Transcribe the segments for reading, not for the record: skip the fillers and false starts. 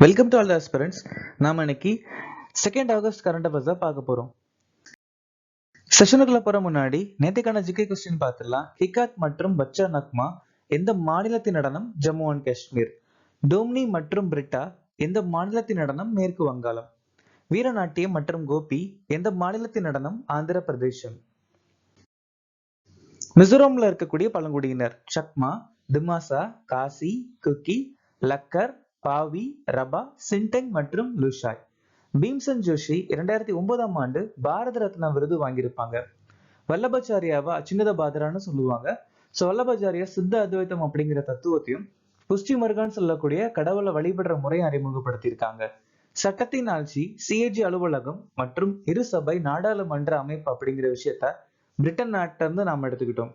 Welcome to all the aspirants. நாம இன்னைக்கு 2 August current affairs தான் பார்க்க போறோம். செஷனுக்குள்ள போற முன்னாடி நேத்துக்கான ஜிகே கொஸ்டின் பார்த்துடலாம். ஹிகாத் மற்றும் பச்சா நக்மா எந்த மாநிலத்தின் நடனம்? ஜம்மு அண்ட் காஷ்மீர். டோம்னி மற்றும் பிரிட்டா எந்த மாநிலத்தின் நடனம்? மேற்கு வங்காளம். வீரநாட்டியம் மற்றும் கோபி எந்த மாநிலத்தின் நடனம்? ஆந்திர பிரதேசம். மிசோரம்ல இருக்கக்கூடிய பழங்குடியினர் சக்மா, திமாசா, காசி, குக்கி, லக்கர், பாவி, ரபா, சின்டெங் மற்றும் லுஷாய். பீம்சன் ஜோஷி 2009ஆம் ஆண்டு பாரத ரத்னா விருது வாங்கியிருப்பாங்க. வல்லபாச்சாரியாவை சின்னத பாதரான்னு சொல்லுவாங்க. வல்லபாச்சாரியா சித்த அத்வைத்தம் அப்படிங்கிற தத்துவத்தையும் புஷ்டி மருகான்னு சொல்லக்கூடிய கடவுளை வழிபடுற முறையை அறிமுகப்படுத்தியிருக்காங்க. சட்டத்தின் ஆட்சி, சிஏஜி அலுவலகம் மற்றும் இரு சபை நாடாளுமன்ற அமைப்பு அப்படிங்கிற விஷயத்த பிரிட்டன் நாட்டில இருந்து நாம எடுத்துக்கிட்டோம்.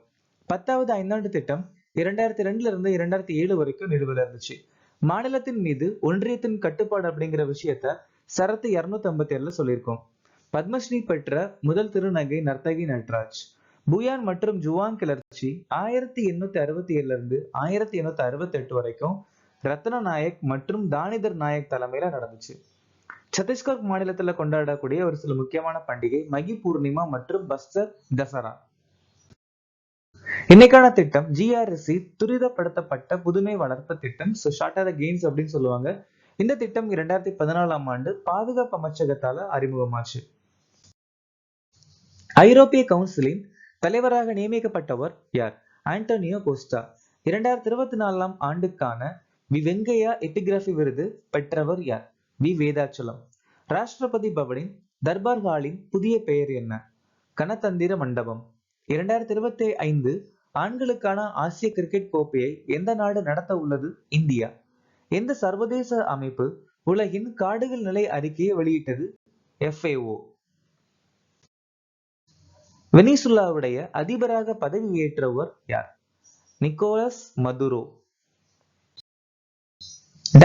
10வது ஐந்தாண்டு திட்டம் 2002 இருந்து 2007 வரைக்கும் நிலுவையில் இருந்துச்சு. மாநிலத்தின் மீது ஒன்றியத்தின் கட்டுப்பாடு அப்படிங்கிற விஷயத்த சரத்து 257 சொல்லியிருக்கோம். பத்மஸ்ரீ பெற்ற முதல் திருநங்கை நர்த்தகி நட்ராஜ். புயான் மற்றும் ஜுவாங் கிளர்ச்சி 1867 இருந்து 1868 வரைக்கும் ரத்ன நாயக் மற்றும் தானிதர் நாயக் தலைமையில நடந்துச்சு. சத்தீஸ்கர் மாநிலத்துல கொண்டாடக்கூடிய ஒரு சில முக்கியமான பண்டிகை மகி பூர்ணிமா மற்றும் பஸ்தர் தசரா. இன்னைக்கான திட்டம் ஜிஆர்எஸ்சி துரிதப்படுத்தப்பட்ட புதுமை வளர்ப்பு திட்டம். ஷார்ட்டா கெயின்ஸ் அப்படின்னு சொல்லுவாங்க. இந்த திட்டம் 2014ஆம் ஆண்டு பாதுகாப்பு அமைச்சகத்தால அறிமுகமாச்சு. ஐரோப்பிய கவுன்சிலின் தலைவராக நியமிக்கப்பட்டவர் யார்? Antonio Costa. 2024ஆம் ஆண்டுக்கான வெங்கையா எபிகிராபி விருது பெற்றவர் யார்? வி வேதாச்சலம். ராஷ்டிரபதி பவனின் தர்பார் ஹாலின் புதிய பெயர் என்ன? கணதந்திர மண்டபம். 2025 ஆண்களுக்கான ஆசிய கிரிக்கெட் கோப்பையை எந்த நாடு நடத்த உள்ளது? இந்தியா. எந்த சர்வதேச அமைப்பு உலகின் காடுகள் நிலை அறிக்கையை வெளியிட்டது? FAO. வெனிசுலாவுடைய அதிபராக பதவி ஏற்றவர் யார்? Nicolas Maduro.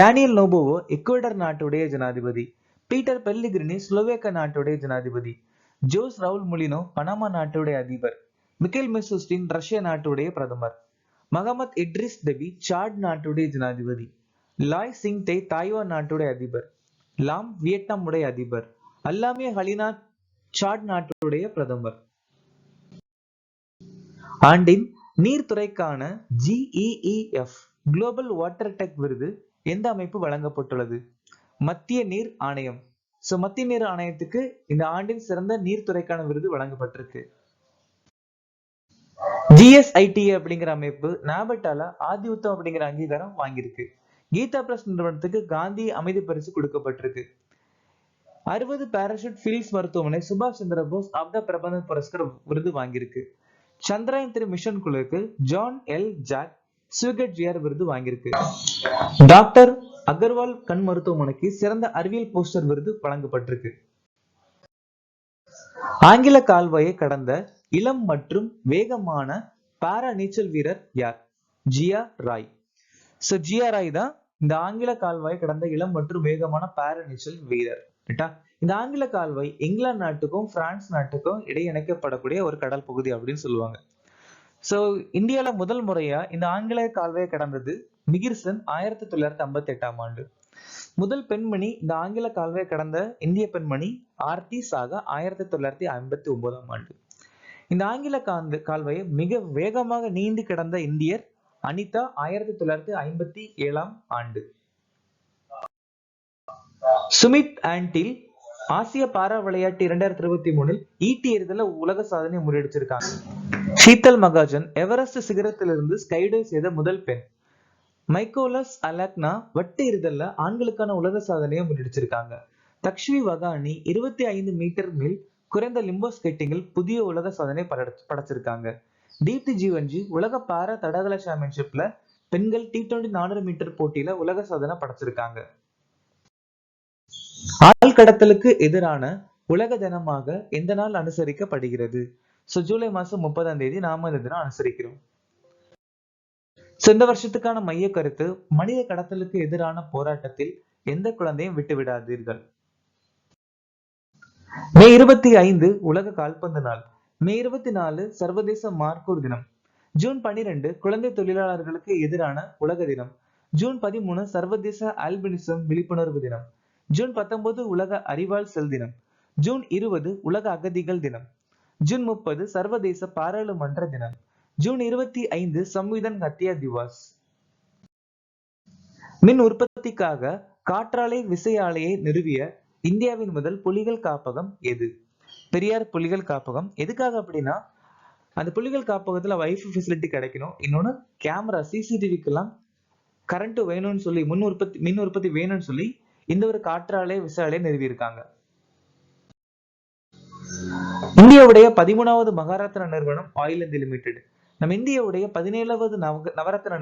Daniel Noboa Ecuador நாட்டுடைய ஜனாதிபதி. பீட்டர் பெல்லிகிரினி ஸ்லோவேக்க நாட்டுடைய ஜனாதிபதி. ஜோஸ் ரவுல் முலினோ பனாமா நாட்டுடைய அதிபர். மிக்கேல் மெசூஸ்டின் ரஷ்ய நாட்டுடைய பிரதமர். மகமத் இட்ரிஸ் டெபி சாட் நாட்டுடைய ஜனாதிபதி. லாய் சிங்டே தாய்வான் நாட்டுடைய அதிபர். லாம் வியட்நாம் உடைய அதிபர். அல்லாமே ஹலினா சாட் நாட்டுடைய பிரதமர். ஆண்டின் நீர்த்துறைக்கான GEEF குளோபல் வாட்டர் டெக் விருது எந்த அமைப்பு வழங்கப்பட்டுள்ளது? மத்திய நீர் ஆணையம். மத்திய நீர் ஆணையத்துக்கு இந்த ஆண்டின் சிறந்த நீர்த்துறைக்கான விருது வழங்கப்பட்டிருக்கு. GSITA அப்படிங்கிற அமைப்பு நாபட்டால ஆதி உத்தம் அப்படிங்கிற அங்கீகாரம் வாங்கியிருக்கு. கீதா பிரஸ் நிறுவனத்துக்கு காந்தி அமைதி பரிசு கொடுக்கப்பட்டிருக்கு. 60 பாராசூட் ஃபீல்ட்ஸ் மருத்துவமனை சுபாஷ் சந்திர போஸ் ஆப்தா பிரபந்த புரஸ்கர் விருது வாங்கியிருக்கு. சந்திரயான் 3 மிஷன் குழுக்கு ஜான் எல் ஜாக் ஸ்விகட்ஜியர் விருது வாங்கியிருக்கு. டாக்டர் அகர்வால் கண் மருத்துவமனைக்கு சிறந்த அறிவியல் போஸ்டர் விருது வழங்கப்பட்டிருக்கு. ஆங்கில கால்வாயை கடந்த இளம் மற்றும் வேகமான பாரா நீச்சல் வீரர் யார்? ஜியா ராய். ஜியா ராய் தான் இந்த ஆங்கில கால்வாயை கடந்த இளம் மற்றும் வேகமான பாரா நீச்சல் வீரர். இந்த ஆங்கில கால்வாய் இங்கிலாந்து நாட்டுக்கும் பிரான்ஸ் நாட்டுக்கும் இடையே இணைக்கப்படக்கூடிய ஒரு கடல் பகுதி அப்படின்னு சொல்லுவாங்க. இந்தியால முதல் முறையா இந்த ஆங்கில கால்வாயை கடந்தது மிகிர்சன் 1958ஆம் ஆண்டு. முதல் பெண்மணி இந்த ஆங்கில கால்வாயை கடந்த இந்திய பெண்மணி ஆர்த்தி சாகா 1959ஆம் ஆண்டு. இந்த ஆங்கில கால்வாயை மிக வேகமாக நீந்தி கடந்த இந்தியர் அனிதா 1957ஆம் ஆண்டு. சுமித் ஆண்டில் ஆசிய பாரா விளையாட்டு 2023 ஈட்டி எறிதல உலக சாதனை முறியடிச்சிருக்காங்க. ஷீதல் மகாஜன் எவரெஸ்ட் சிகரத்திலிருந்து ஸ்கைடைவ் செய்த முதல் பெண். மைக்கோலஸ் அலக்னா வட்டு எறிதல்ல ஆண்களுக்கான உலக சாதனையை முன்னெடுத்திருக்காங்க. தக்ஷவி வகானி 25 மீட்டர் மேல் குறைந்த லிம்போ ஸ்கேட்டிங்கில் புதிய உலக சாதனை படைச்சிருக்காங்க. தீப்தி ஜீவன்ஜி உலக பாரா தடகள சாம்பியன்ஷிப்ல பெண்கள் T20 400 மீட்டர் போட்டியில உலக சாதனை படைச்சிருக்காங்க. ஆழ்கடத்தலுக்கு எதிரான உலக தினமாக எந்த நாள் அனுசரிக்கப்படுகிறது? ஜூலை மாசம் 30ஆம் தேதி நாம இந்த தினம் அனுசரிக்கிறோம். இந்த வருஷத்துக்கான மைய கருத்து மனித கடத்தலுக்கு எதிரான போராட்டத்தில் எந்த குழந்தையும் விட்டு விடாதீர்கள். மே 25 உலக கால்பந்து நாள். மே 24 சர்வதேச மார்க்கூர் தினம். ஜூன் 12 குழந்தை தொழிலாளர்களுக்கு எதிரான உலக தினம். ஜூன் 13 சர்வதேச ஆல்பினிசம் விழிப்புணர்வு தினம். ஜூன் 19 உலக அறிவால் செல் தினம். ஜூன் 20 உலக அகதிகள் தினம். ஜூன் 30 சர்வதேச பாராளுமன்ற தினம். ஜூன் 25 சம்விதான் ஹத்யா திவாஸ். மின் உற்பத்திக்காக காற்றாலை விசை ஆலையை நிறுவிய இந்தியாவின் முதல் புலிகள் காப்பகம் எது? பெரியார் புலிகள் காப்பகம். எதுக்காக அப்படின்னா அந்த புலிகள் காப்பகத்துல வைஃபை ஃபெசிலிட்டி கிடைக்கணும். இன்னொன்னு கேமரா சிசிடிவிக்கெல்லாம் கரண்ட் வேணும்னு சொல்லி மின் உற்பத்தி வேணும்னு சொல்லி இந்த ஒரு காற்றாலை விசை ஆலையை நிறுவி இருக்காங்க. இந்தியாவுடைய 13வது மகாரத்னா நிறுவனம் ஆயில் இந்தியா லிமிடெட். நம்ம இந்தியாவுடைய 17வது நவரத்ன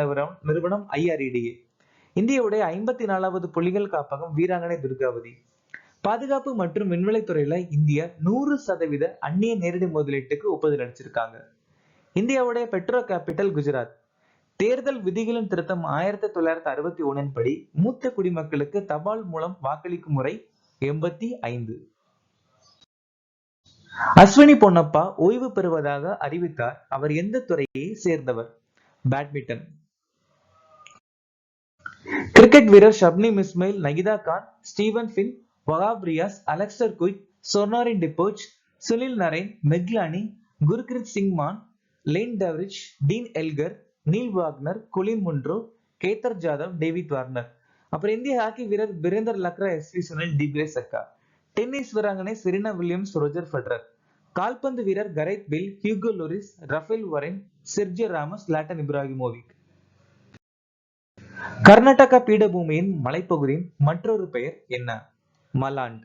நிறுவனம் IREDA. இந்தியாவுடைய 54வது புலிகள் காப்பகம் வீராங்கனை துர்காவதி. பாதுகாப்பு மற்றும் விண்வெளித்துறையில இந்தியா 100% அந்நிய நேரடி முதலீட்டுக்கு ஒப்புதல் அளிச்சிருக்காங்க. இந்தியாவுடைய பெட்ரோ கேபிட்டல் குஜராத். தேர்தல் விதிகளின் திருத்தம் 1961 படி மூத்த குடிமக்களுக்கு தபால் மூலம் வாக்களிக்கும் முறை 85. அஸ்வினி பொன்னப்பா ஓய்வு பெறுவதாக அறிவித்தார். அவர் எந்த துறையை சேர்ந்தவர்? பேட்மிண்டன். கிரிக்கெட் வீரர் Shabnim Ismail, Nahida Khan, Steven Finn, Wahab Riaz, Alexa Quick, சொர்னாரின் டிபோச், சுனில் நரேன், மெக்லானி, குர்கிரித் சிங் மான், லேன் டெவரிச், Dean Elgar, Neil Wagner, Colin Munro, Kedar Jadhav, David Warner. அப்புறம் இந்திய ஹாக்கி வீரர் பிரேந்தர் லக்ரா, SV சுனில், டிப்ரே சக்கா. டென்னிஸ் வீராங்கனை செரீனா வில்லியம்ஸ், ரோஜர் ஃபெடரர். கால்பந்து வீரர் Gareth Bale, Hugo Lloris, Raphael Varane, Sergio Ramos, Zlatan Ibrahimovic. Karnataka பீடபூமியின் மலைப்பகுதியின் மற்றொரு பெயர் என்ன? மலாண்ட்.